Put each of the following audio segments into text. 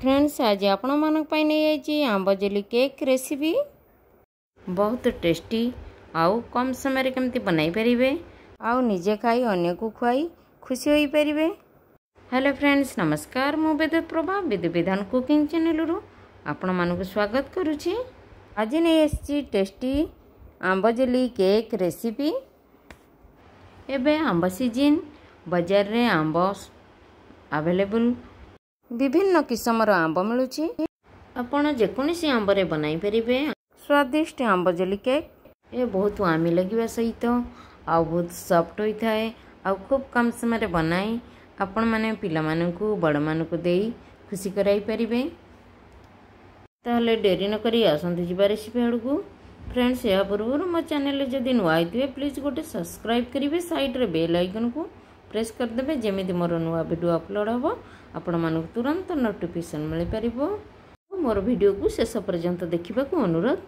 Friends आज आपण मानक पाई नहीं आइछि आंब जेली केक रेसिपी बहुत टेस्टी आउ कम समय रे केमती बनाई परिबे आउ निजे खाई अन्य को खुआई खुशी होई परिबे। हेलो फ्रेंड्स नमस्कार मु विद्युत प्रभा विद्युत विधान कुकिंग चैनल रु आपण मानक स्वागत करूछि। आज नहीं आइछि टेस्टी आंब जेली केक रेसिपी। एबे आंब सीजन बाजार रे आंब अवेलेबल विभिन्न किस्म आंब मिलुछि। आपण जेकोसी आंब रे बनाई परिबे स्वादिष्ट आंब जेली केक। ये बहुत आमी लगिवा सहित आ बहुत सॉफ्ट होई थाए आ खूब कम समय रे बनाई आपण माने पिला मानकू बड़ मानकू देई खुशी कराई परिबे। ताहले डेरी न करी आसंती जिबा रेसिपी हडकू। फ्रेंड्स या पूर्व मो चैनल जदि नुआ आइथिबे प्लीज गोटे सब्सक्राइब करिवे साइड रे बेल आइकन को प्रेस कर देबे जेमिति मोर नुआ वीडियो अपलोड होबो आपण मानक तुरंत नोटिफिकेशन मिल परिबो। मोर वीडियो को शेष पर्यंत देखिबा को अनुरोध।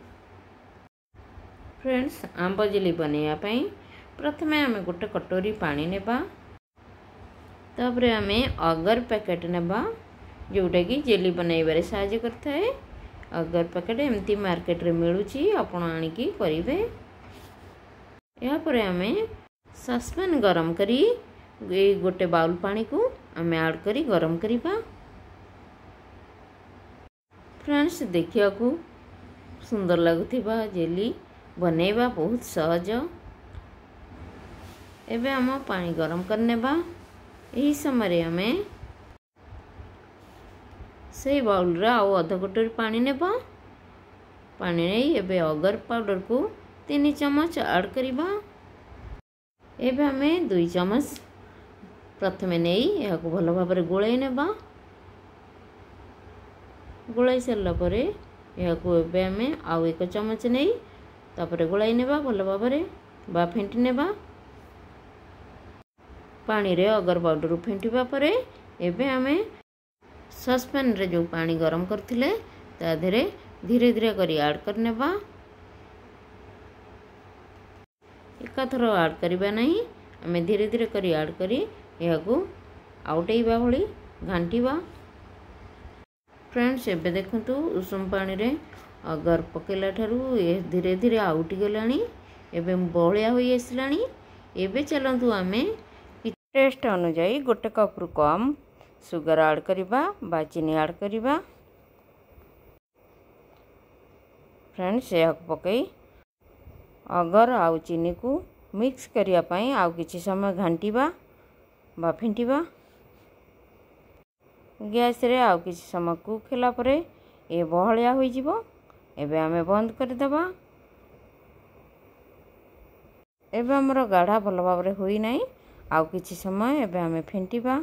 फ्रेंड्स आंब जेली बनेया पई प्रथमे हमें गोटे कटोरी पानी नेबा तापरे हमें अगर पैकेट नेबा जोटा कि जेली बनैबारे सहायता करथाए। अगर पैकेट एमती मार्केट रे मिलुची आपण आनी की करिवे। या परे हमें सस्पेन गरम करी गोटे बाउल पानी को हमें ऐड करी गरम करिबा। फ्रेंड्स देखिया को सुंदर लगुथिबा जेली बनेबा बहुत सहज। एबे हम पानी गरम करनेबा एही समय हमें से बाउल रा आउ आधा कटोरी पानी नेबा। पानी नहीं एबे अगर पाउडर को 3 चम्मच ऐड करिबा। एबे हमें 2 चम्मच प्रथमे नहीं या को भलो भाबरे गोळाई नेबा। गोळाई सरला परे या को एबे हमें आउ 1 चम्मच नहीं तापरे गोळाई नेबा भलो भाबरे बा फेंटी नेबा। पानी रे अगर पाउडर फेंटीबा परे एबे हमें सस्पेन रे जो पानी गरम करथिले ता धीरे धीरे धीरे करी ऐड करनेबा। एका थरो ऐड करिबा नहीं हमें धीरे धीरे करी ऐड करी या को आउटेइबा भली घांटीबा। फ्रेंड्स एबे देखंतु उषुम पानी रे अगर पकेला ठारू ए धीरे धीरे आउटी गलानी एबे बहलिया होई आसलानी। एबे चलंतु हमें टेस्ट अनुसार गोटे कप रु कम सुगर ऐड करिबा बा चीनी ऐड करिबा। फ्रेंड्स या पकई अगर आउ चीनी को मिक्स करिया पई आउ किछि समय घांटीबा बा फेंटीबा। गैस रे आउ किछि समय कुक होला परे ए बहलिया होई जिवो। एबे हमें बंद कर देबा। एबे हमरो गाढ़ा भलो भाबरे होई नाही आउ किछि समय एबे हमें फेंटीबा।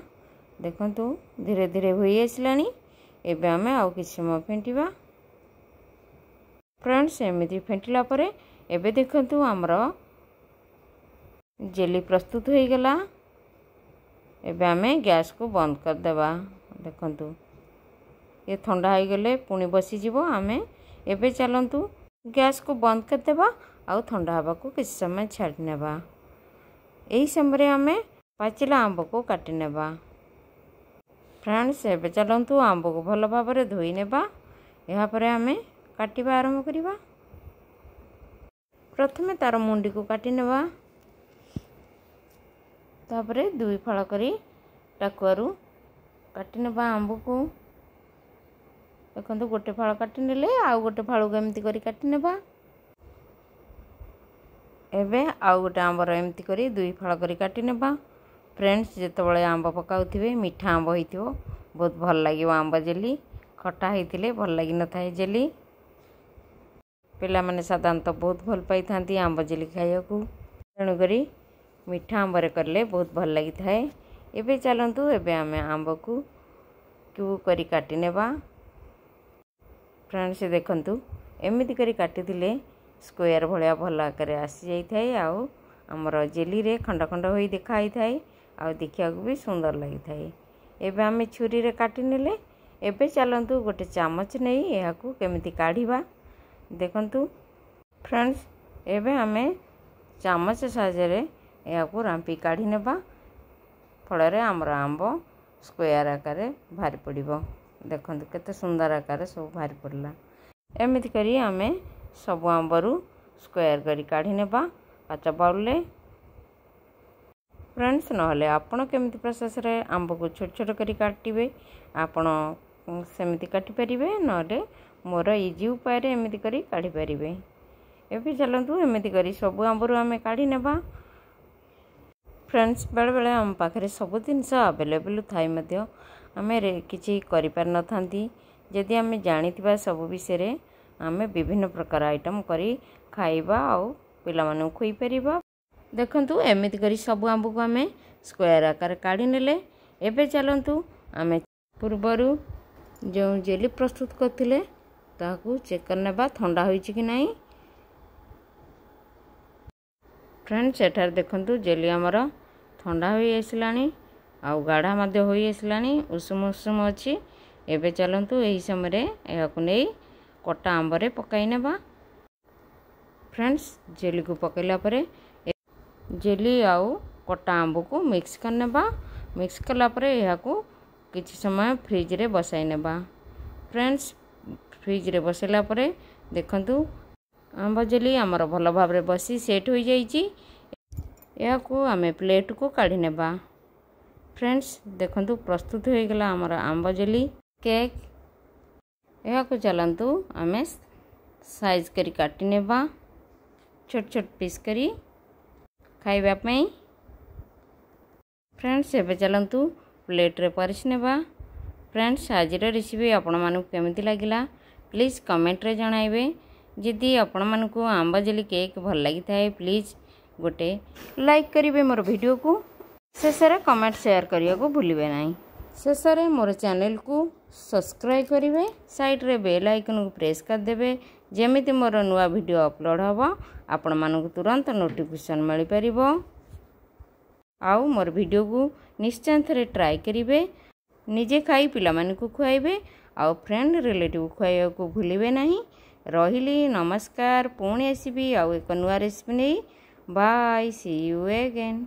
देखंतु धीरे धीरे होई आसलानी। एबे हमें आउ किछि समय फेंटीबा। फ्रेंड्स एमिति फेंटिला परे एबे देखंतु हमरो जेली प्रस्तुत होई गला। एबे हमें गैस को बंद कर देबा। देखंतु ये ठंडा हो गले पुणी बसी जीवो। हमें एबे चलंतु गैस को बंद कर देबा आउ ठंडा हवा को किछ समय छाड़ नेबा। एही समय हमें पाचिला आंब को काटी नेबा। फ्रेंड्स एबे चलंतु आंब को भलो भाबरे धोई नेबा। एहा परे हमें काटिबा आरंभ करिबा। प्रथमे तार मुंडी को काटी नेबा तापरे 2 फाळ करी टाकुआरू काटी नेबा आंब को। देखंतु गोटे फाळ काटी नेले आउ गोटे फाळ को एमती करी काटी नेबा। एबे आउ गोटे आंबर एमती करी 2 फाळ करी काटी नेबा। फ्रेंड्स जेतबळे आंब पकाउथिबे मीठा आंब होइथिबो बहुत भल लागिवो आंब जेली। खट्टा हेतिले भल लागि न थाए जेली। पिला माने साधारणत बहुत भल पाई थांती आंब जेली खाइया को तेणु करी मीठा आंबर करले बहुत भल लागि थाए। एबे चलंतु एबे हमें आंब को क्यूब करी काटी नेबा। फ्रेंड्स देखंतु एमिति करी काटी दिले स्क्वायर भलिया भल आकार आसी जाई थाए आउ हमर जेली रे खंड खंड होई देखाई थाए आउ देखिया को भी सुंदर लागि थाए। एबे हमें छुरी रे काटी नेले। एबे चलंतु गोटे चामच नहीं एहा को केमिति काढिबा। देखंतु फ्रेंड्स एबे हमें चामच साहाय्य रे एहा को रांपी काढी नेबा। फल रे हमर आंब स्क्वायर आकार भारी पड़िबो। देखंतु केते सुंदर आकार सब बाहर पड़ला। एमिति करी आमे सब आंबरू स्क्वायर करी काढ़ी नेबा काचा बाउल ले। फ्रेंड्स नहले आपण केमिति प्रोसेस रे आंब को छोट छोट करी काटिबे आपण सेमिति काटि परिबे, नहले मोर इजी उपाय रे एमिति करी काढ़ी परिबे। एबे चलंतु एमिति करी सब आंबरू आमे काढ़ी नेबा। फ्रेंड्स बेले बेले आम पाखरे सब जिनस अवेलेबल थाई मध्य आमे किछि करि पार न थांती। जदि आमे जानिथिबा सब विषय रे आमे विभिन्न प्रकार आइटम करी खाइबा आउ पिला मानु खुई परिबा। देखंतु एमिति करी सब आंब को आमे स्क्वायर आकार काढ़ी नेले। एबे चलंतु आमे पूर्वरु जो जेली प्रस्तुत करथिले ताकू चेक करनेबा ठंडा होईछि कि नाही। फ्रेंड्स एठार देखंतु जेली हमर ठंडा होई आसलानी आउ गाढ़ा मध्य होई आसलानी, उषुम उषुम अछि। एबे चलंतु एही समय रे एहाकु नै कटा आंबरे पकाई नेबा। फ्रेंड्स जेली को पकैला परे जेली आउ कटा आंब को मिक्स करनेबा। मिक्स कला परे एहाकू किछि समय फ्रिज रे बसाई नेबा। फ्रेंड्स फ्रिज रे बसैला परे देखंतु आंब जेली हमर भल भाव रे बसी सेट होई जाईची। एहाकू आमे प्लेट को काढ़ी नेबा। फ्रेंड्स देखंतु प्रस्तुत हो गला हमर आंब जेली केक। एहाकू चलंतु आमे साइज करी काटी नेबा छोट छोट पीस करी खाइबा पई। फ्रेंड्स एबे चलंतु प्लेट रे परिस नेबा। फ्रेंड्स आज रेसिपी आपण मानू केमिति लागिला प्लीज कमेंट रे जणाइबे। जदि आपण मानू आंब जेली केक भल लगी थाए प्लीज गोटे लाइक करिवे मोर वीडियो को। शेषरे कमेंट शेयर करिया को भूलिबे नाही। शेषरे मोर चैनल को सब्सक्राइब करिवे, साइड रे बेल आइकन को प्रेस कर देबे। जेमिति मोर नुआ वीडियो अपलोड हबो आपण मानू तुरंत नोटिफिकेशन मिल परिबो। आउ मोर वीडियो को निश्चय थरे ट्राई करिवे, निजे खाई पिला मानू को खुआइबे आउ फ्रेंड रिलेटिव खुआइया को भूलिबे नाही। रहिली नमस्कार, पुणी आसीबी आउ एक नुआ रेसिपी नै। Bye, see you again.